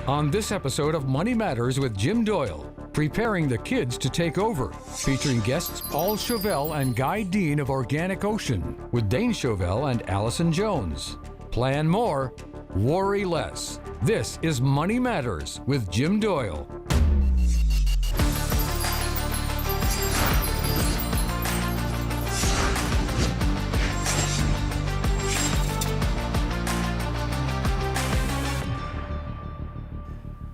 On this episode of Money Matters with Jim Doyle, preparing the kids to take over, featuring guests Paul Chauvel and Guy Dean of Organic Ocean, with Dane Chauvel and Allison Jones. Plan more, worry less. This is Money Matters with Jim Doyle.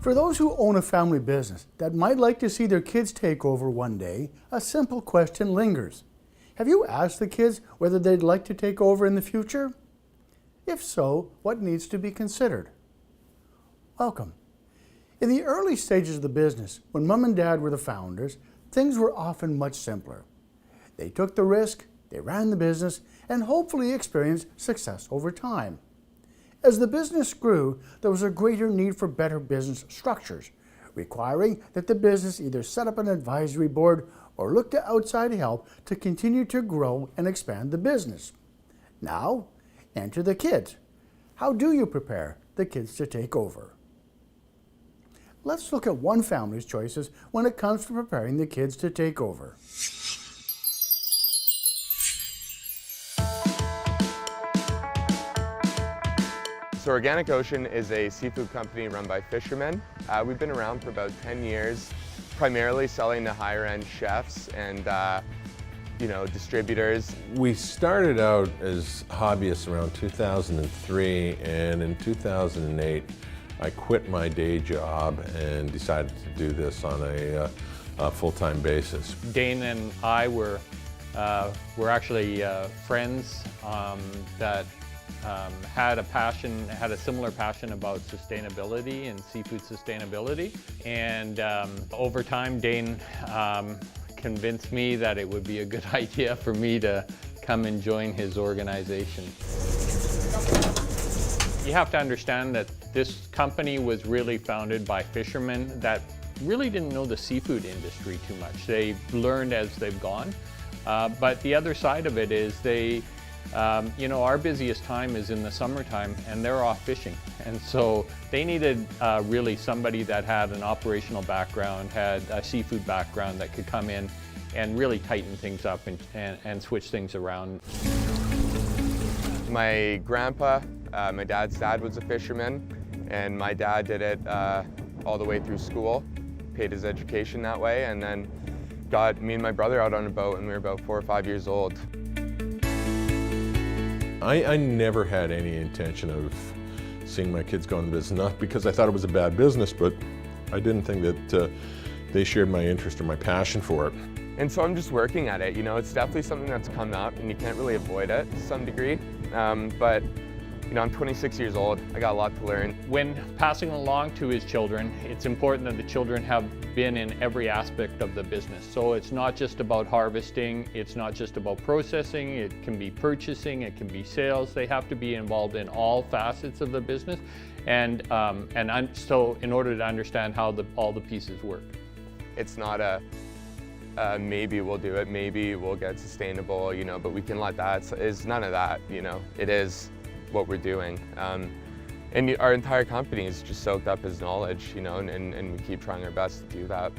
For those who own a family business that might like to see their kids take over one day, a simple question lingers. Have you asked the kids whether they'd like to take over in the future? If so, what needs to be considered? Welcome. In the early stages of the business, when Mom and Dad were the founders, things were often much simpler. They took the risk, they ran the business, and hopefully experienced success over time. As the business grew, there was a greater need for better business structures, requiring that the business either set up an advisory board or look to outside help to continue to grow and expand the business. Now, enter the kids. How do you prepare the kids to take over? Let's look at one family's choices when it comes to preparing the kids to take over. So Organic Ocean is a seafood company run by fishermen. We've been around for about 10 years, primarily selling to higher-end chefs and distributors. We started out as hobbyists around 2003, and in 2008 I quit my day job and decided to do this on a full-time basis. Dane and I were actually friends that had a similar passion about sustainability and seafood sustainability. And over time, Dane convinced me that it would be a good idea for me to come and join his organization. You have to understand that this company was really founded by fishermen that really didn't know the seafood industry too much. They've learned as they've gone. But the other side of it is our busiest time is in the summertime and they're off fishing. And so they needed really somebody that had an operational background, had a seafood background that could come in and really tighten things up and switch things around. My grandpa, my dad's dad was a fisherman, and my dad did it all the way through school, paid his education that way, and then got me and my brother out on a boat when we were about 4 or 5 years old. I never had any intention of seeing my kids go into business, not because I thought it was a bad business, but I didn't think that they shared my interest or my passion for it. And so I'm just working at it. It's definitely something that's come up and you can't really avoid it to some degree. But I'm 26 years old. I got a lot to learn. When passing along to his children, it's important that the children have been in every aspect of the business. So it's not just about harvesting, it's not just about processing, it can be purchasing, it can be sales. They have to be involved in all facets of the business. So in order to understand how all the pieces work. It's not a maybe we'll do it, maybe we'll get sustainable, but we can let that, it's none of that, it is what we're doing. And our entire company is just soaked up his knowledge, and we keep trying our best to do that.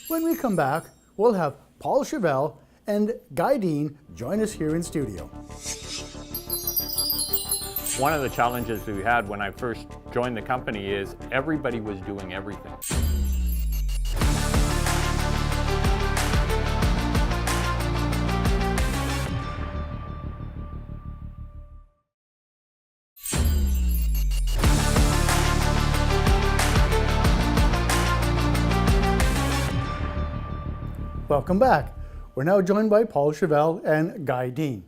When we come back, we'll have Paul Chauvel and Guy Dean join us here in studio. One of the challenges we had when I first joined the company is everybody was doing everything. Welcome back. We're now joined by Paul Chauvel and Guy Dean.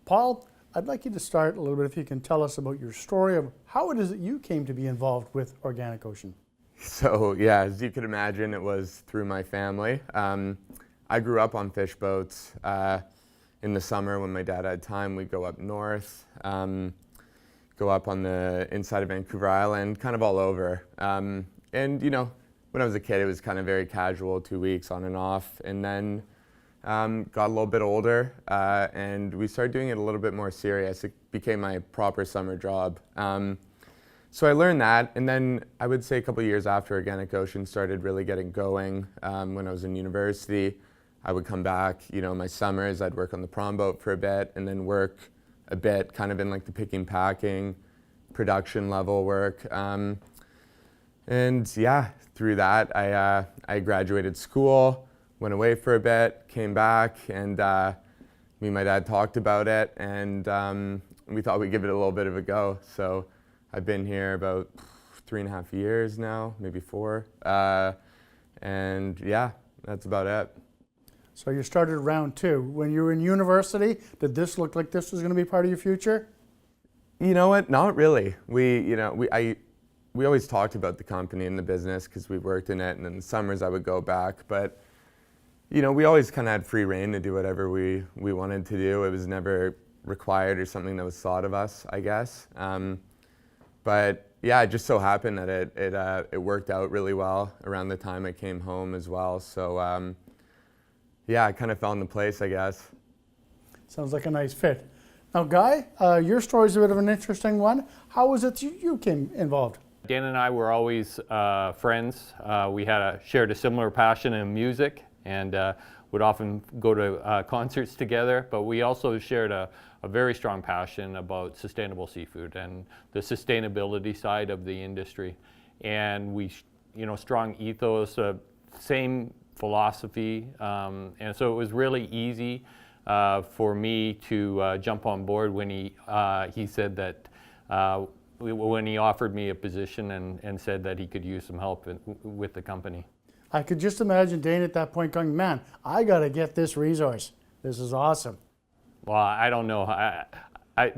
Paul, I'd like you to start a little bit if you can tell us about your story of how it is that you came to be involved with Organic Ocean. So yeah, as you can imagine, it was through my family. I grew up on fish boats. In the summer when my dad had time, we'd go up north, go up on the inside of Vancouver Island, kind of all over. And when I was a kid, it was kind of very casual, 2 weeks on and off. And then got a little bit older, and we started doing it a little bit more serious. It became my proper summer job. So I learned that, and then I would say a couple of years after Organic Ocean started really getting going, when I was in university, I would come back, my summers, I'd work on the prom boat for a bit, and then work a bit kind of in like the picking, packing, production level work. And yeah, through that, I graduated school, went away for a bit, came back, and me and my dad talked about it, and we thought we'd give it a little bit of a go. So I've been here about 3.5 years now, maybe 4. And yeah, that's about it. So you started round 2. When you were in university, did this look like this was going to be part of your future? You know what? Not really. We always talked about the company and the business because we worked in it, and in the summers I would go back. But we always kind of had free reign to do whatever we wanted to do. It was never required or something that was thought of us, I guess. But yeah, it just so happened that it worked out really well around the time I came home as well. So yeah, I kind of fell into place, I guess. Sounds like a nice fit. Now, Guy, your story's a bit of an interesting one. How was it you came involved? Dan and I were always friends. We shared a similar passion in music, and would often go to concerts together, but we also shared a very strong passion about sustainable seafood and the sustainability side of the industry. And we, strong ethos, same philosophy, and so it was really easy for me to jump on board when he said that when he offered me a position and said that he could use some help with the company. I could just imagine Dane at that point going, man, I got to get this resource. This is awesome. Well, I don't know.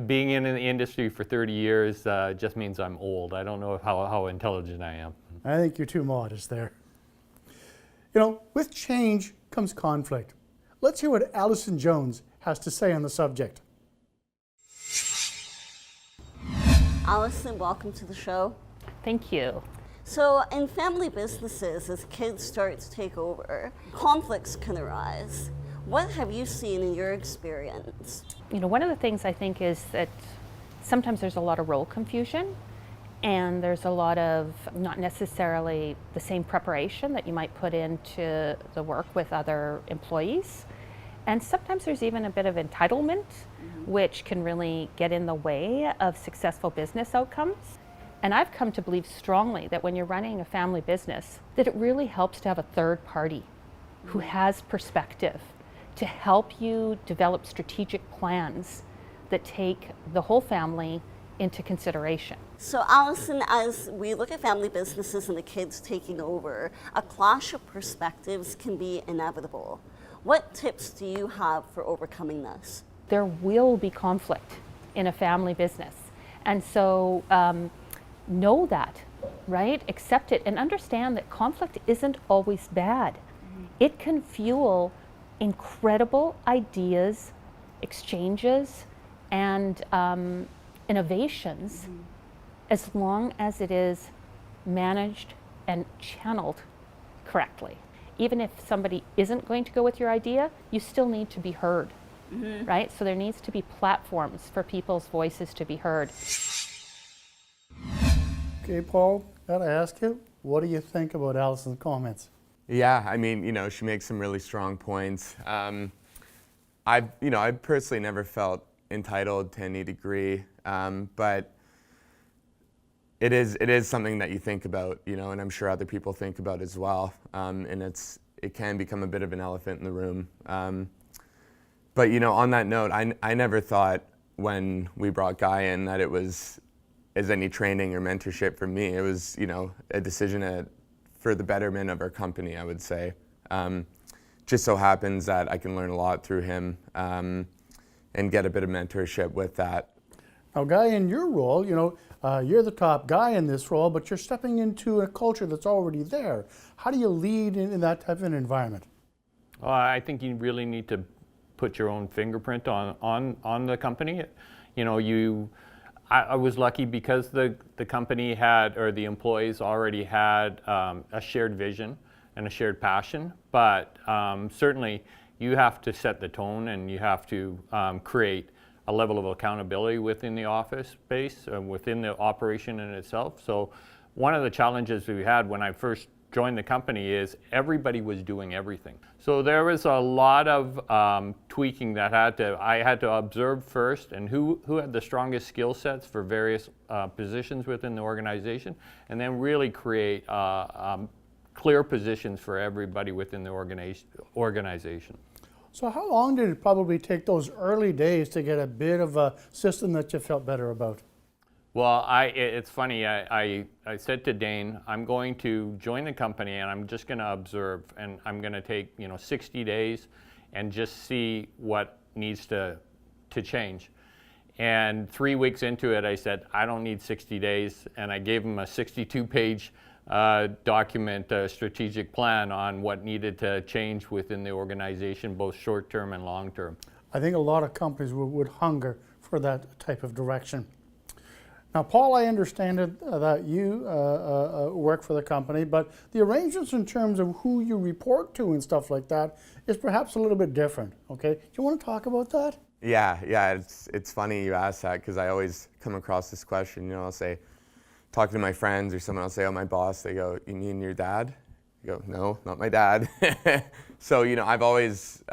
Being in the industry for 30 years just means I'm old. I don't know how intelligent I am. I think you're too modest there. With change comes conflict. Let's hear what Allison Jones has to say on the subject. Allison, welcome to the show. Thank you. So in family businesses, as kids start to take over, conflicts can arise. What have you seen in your experience? One of the things I think is that sometimes there's a lot of role confusion, and there's a lot of not necessarily the same preparation that you might put into the work with other employees. And sometimes there's even a bit of entitlement, which can really get in the way of successful business outcomes. And I've come to believe strongly that when you're running a family business, that it really helps to have a third party who has perspective to help you develop strategic plans that take the whole family into consideration. So Allison, as we look at family businesses and the kids taking over, a clash of perspectives can be inevitable. What tips do you have for overcoming this? There will be conflict in a family business. And so know that, right? Accept it and understand that conflict isn't always bad. It can fuel incredible ideas, exchanges, and innovations as long as it is managed and channeled correctly. Even if somebody isn't going to go with your idea, you still need to be heard, right? So there needs to be platforms for people's voices to be heard. Okay, Paul, gotta ask you, what do you think about Allison's comments? Yeah, I mean, she makes some really strong points. I've personally never felt entitled to any degree, but it is something that you think about, and I'm sure other people think about as well. And it can become a bit of an elephant in the room. But on that note, I never thought when we brought Guy in that it was as any training or mentorship for me. It was, a decision for the betterment of our company, I would say. Just so happens that I can learn a lot through him and get a bit of mentorship with that. Now, Guy, in your role, you're the top guy in this role, but you're stepping into a culture that's already there. How do you lead in that type of an environment? Well, I think you really need to put your own fingerprint on the company. I was lucky because the company had, or the employees already had a shared vision and a shared passion, but certainly you have to set the tone, and you have to create a level of accountability within the office space, within the operation in itself. So one of the challenges we had when I first joined the company is everybody was doing everything. So there was a lot of tweaking that I had to observe first, and who had the strongest skill sets for various positions within the organization, and then really create clear positions for everybody within the organization. So how long did it probably take those early days to get a bit of a system that you felt better about? Well, it's funny, I said to Dane, I'm going to join the company and I'm just going to observe, and I'm going to take 60 days and just see what needs to change. And 3 weeks into it, I said, I don't need 60 days, and I gave him a 62-page document, a strategic plan on what needed to change within the organization, both short-term and long-term. I think a lot of companies would hunger for that type of direction. Now, Paul, I understand that you work for the company, but the arrangements in terms of who you report to and stuff like that is perhaps a little bit different, okay? Do you want to talk about that? Yeah, it's funny you ask that, because I always come across this question. I'll say, talking to my friends or someone, I'll say, oh, my boss, they go, you mean your dad? I go, no, not my dad. So, I've always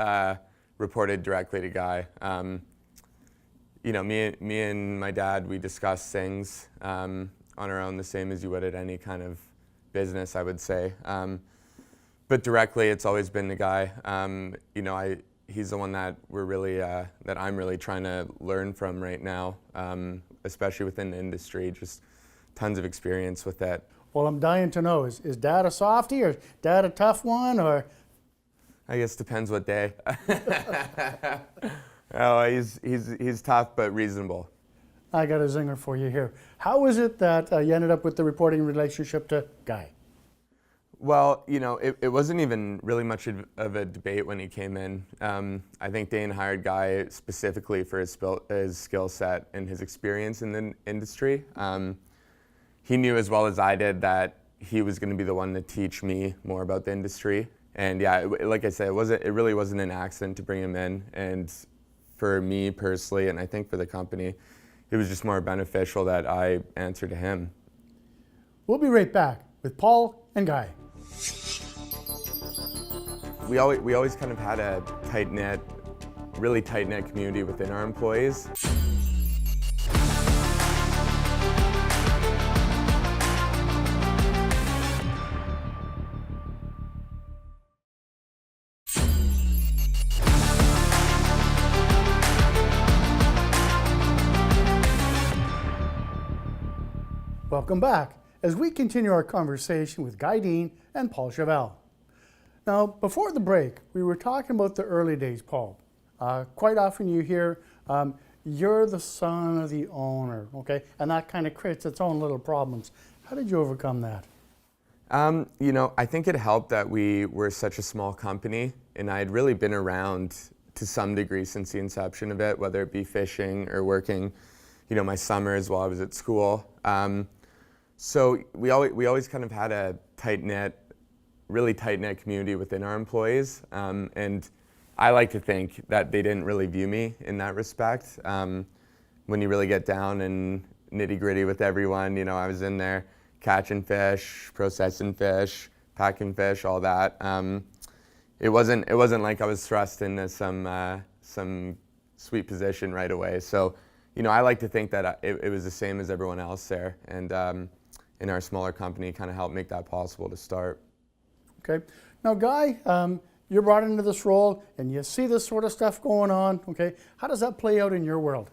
reported directly to Guy. Me and my dad, we discuss things on our own, the same as you would at any kind of business, I would say. But directly, it's always been the Guy. He's the one that that I'm really trying to learn from right now, especially within the industry. Just tons of experience with that. Well, I'm dying to know, is Dad a softie, or Dad a tough one, or? I guess depends what day. Oh, he's tough but reasonable. I got a zinger for you here. How is it that you ended up with the reporting relationship to Guy? Well, it wasn't even really much of a debate when he came in. I think Dane hired Guy specifically for his skill set and his experience in the industry. He knew as well as I did that he was going to be the one to teach me more about the industry. And yeah, like I said, it really wasn't an accident to bring him in. And for me personally, and I think for the company, it was just more beneficial that I answer to him. We'll be right back with Paul and Guy. We always kind of had a really tight-knit community within our employees. Welcome back as we continue our conversation with Guy Dean and Paul Chauvel. Now, before the break, we were talking about the early days, Paul. Quite often you hear, you're the son of the owner, okay? And that kind of creates its own little problems. How did you overcome that? I think it helped that we were such a small company, and I had really been around to some degree since the inception of it, whether it be fishing or working, my summers while I was at school. So we always kind of had a really tight-knit community within our employees, and I like to think that they didn't really view me in that respect. When you really get down and nitty-gritty with everyone, I was in there catching fish, processing fish, packing fish, all that. It wasn't like I was thrust into some sweet position right away. So, I like to think that it was the same as everyone else there, and in our smaller company kind of helped make that possible to start. Okay. Now, Guy, you're brought into this role and you see this sort of stuff going on, okay? How does that play out in your world?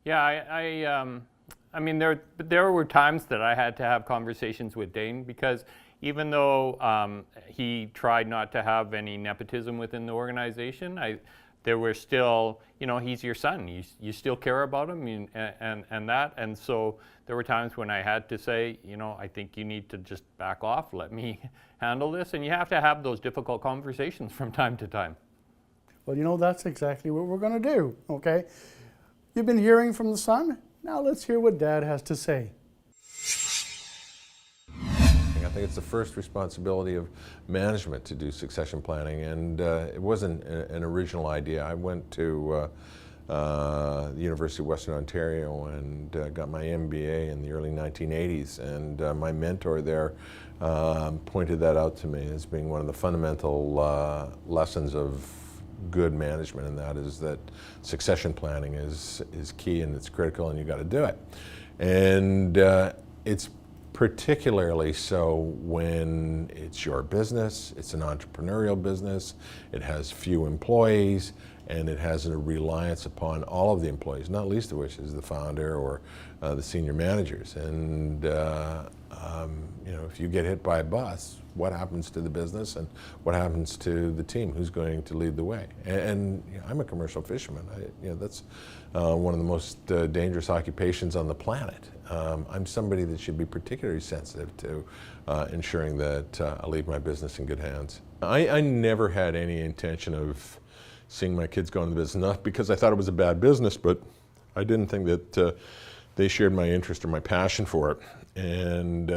Yeah, I mean, there were times that I had to have conversations with Dane, because even though he tried not to have any nepotism within the organization, there were still, he's your son. You still care about him, and so there were times when I had to say, I think you need to just back off, let me handle this, and you have to have those difficult conversations from time to time. Well, that's exactly what we're going to do, okay? You've been hearing from the son. Now let's hear what Dad has to say. I I think it's the first responsibility of management to do succession planning, and it wasn't an original idea. I went to the University of Western Ontario and got my MBA in the early 1980s, and my mentor there pointed that out to me as being one of the fundamental lessons of good management, and that is that succession planning is key and it's critical, and you got to do it. And it's particularly so when it's your business, it's an entrepreneurial business, it has few employees, and it has a reliance upon all of the employees, not least of which is the founder or the senior managers. And you know, if you get hit by a bus, what happens to the business and what happens to the team? Who's going to lead the way? And you know, I'm a commercial fisherman. You know, that's one of the most dangerous occupations on the planet. I'm somebody that should be particularly sensitive to ensuring that I leave my business in good hands. I never had any intention of seeing my kids go into business, not because I thought it was a bad business, but I didn't think that they shared my interest or my passion for it. And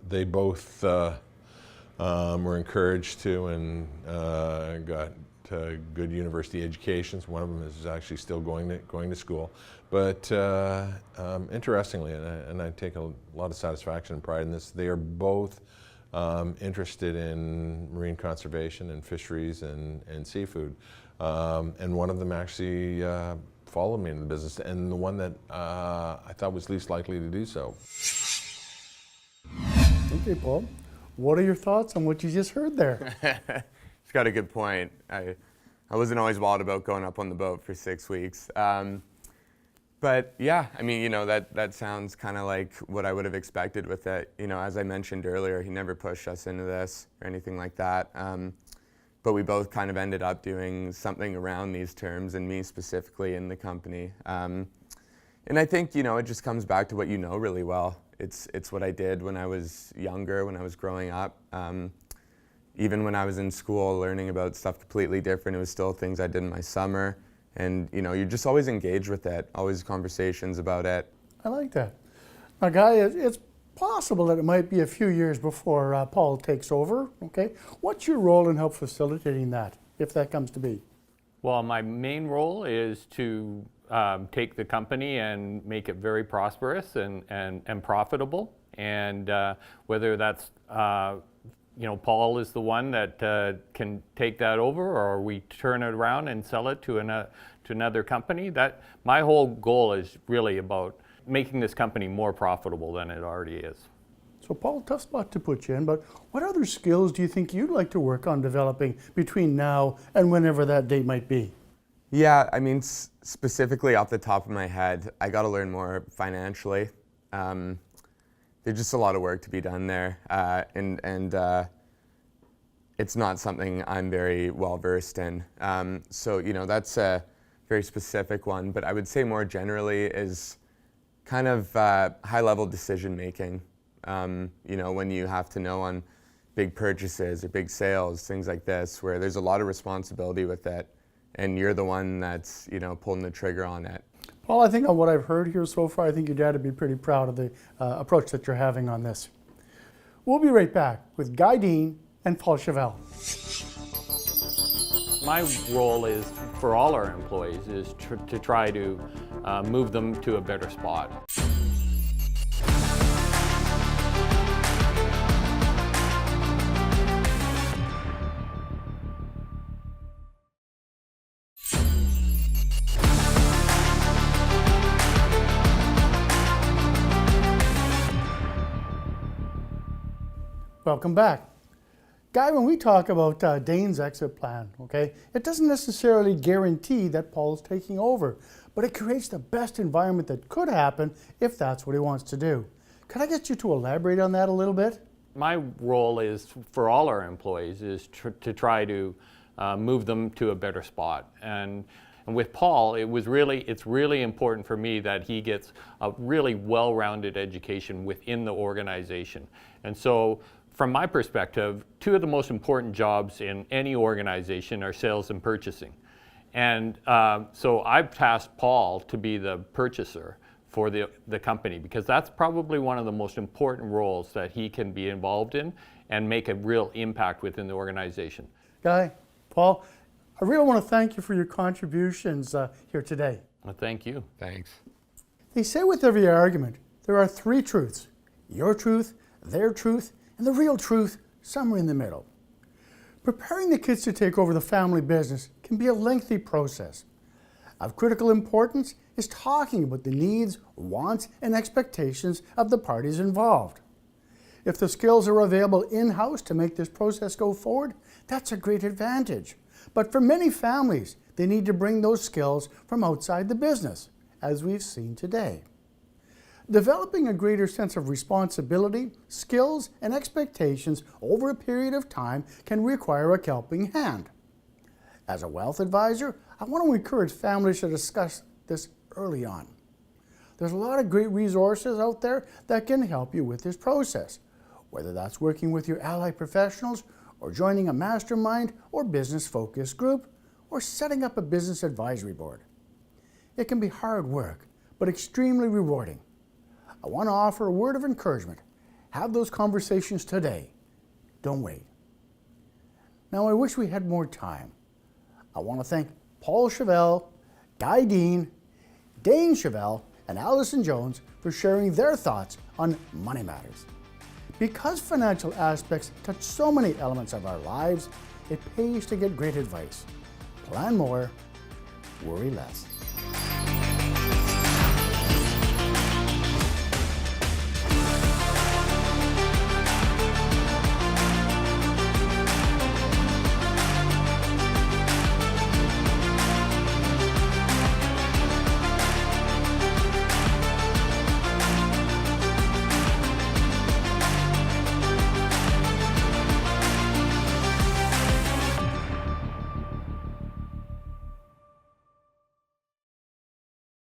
they both were encouraged to and got good university educations. One of them is actually still going to school. But interestingly, and I take a lot of satisfaction and pride in this, they are both interested in marine conservation and fisheries and seafood. And one of them actually followed me in the business, and the one that I thought was least likely to do so. Okay, Paul, what are your thoughts on what you just heard there? He's got a good point. I wasn't always wild about going up on the boat for 6 weeks. But yeah, I mean, you know, that sounds kind of like what I would have expected with it. You know, as I mentioned earlier, he never pushed us into this or anything like that. But we both kind of ended up doing something around these terms, and me specifically in the company. And I think, you know, it just comes back to what you know really well. It's what I did when I was younger, when I was growing up. Even when I was in school learning about stuff completely different, it was still things I did in my summer. And, you know, you're just always engaged with it, always conversations about it. I like that. Now, Guy, it's possible that it might be a few years before Paul takes over, okay? What's your role in help facilitating that, if that comes to be? Well, my main role is to take the company and make it very prosperous and profitable. And whether that's, you know, Paul is the one that can take that over, or we turn it around and sell it to another company. That my whole goal is really about making this company more profitable than it already is. So, Paul, tough spot to put you in, but what other skills do you think you'd like to work on developing between now and whenever that date might be? Yeah, I mean, specifically off the top of my head, I got to learn more financially. There's just a lot of work to be done there, and it's not something I'm very well versed in. So, you know, that's a very specific one, but I would say more generally is kind of high-level decision making. You know, when you have to know on big purchases or big sales, things like this, where there's a lot of responsibility with it, and you're the one that's, you know, pulling the trigger on it. Paul, I think on what I've heard here so far, I think your dad would be pretty proud of the approach that you're having on this. We'll be right back with Guy Dean and Paul Chauvel. My role is, for all our employees, is to try to move them to a better spot. Welcome back. Guy, when we talk about Dane's exit plan, okay, it doesn't necessarily guarantee that Paul's taking over, but it creates the best environment that could happen if that's what he wants to do. Could I get you to elaborate on that a little bit? My role is, for all our employees, is to try to move them to a better spot. And with Paul, it's really important for me that he gets a really well-rounded education within the organization. And so, from my perspective, two of the most important jobs in any organization are sales and purchasing. And so I've tasked Paul to be the purchaser for the company, because that's probably one of the most important roles that he can be involved in and make a real impact within the organization. Guy, Paul, I really want to thank you for your contributions here today. Well, thank you. Thanks. They say with every argument, there are three truths: your truth, their truth, and the real truth somewhere in the middle. Preparing the kids to take over the family business can be a lengthy process. Of critical importance is talking about the needs, wants, and expectations of the parties involved. If the skills are available in-house to make this process go forward, that's a great advantage. But for many families, they need to bring those skills from outside the business, as we've seen today. Developing a greater sense of responsibility, skills, and expectations over a period of time can require a helping hand. As a wealth advisor, I want to encourage families to discuss this early on. There's a lot of great resources out there that can help you with this process, whether that's working with your allied professionals or joining a mastermind or business focus group or setting up a business advisory board. It can be hard work, but extremely rewarding. I want to offer a word of encouragement. Have those conversations today. Don't wait. Now, I wish we had more time. I want to thank Paul Chauvel, Guy Dean, Dane Chauvel, and Allison Jones for sharing their thoughts on money matters. Because financial aspects touch so many elements of our lives, it pays to get great advice. Plan more, worry less.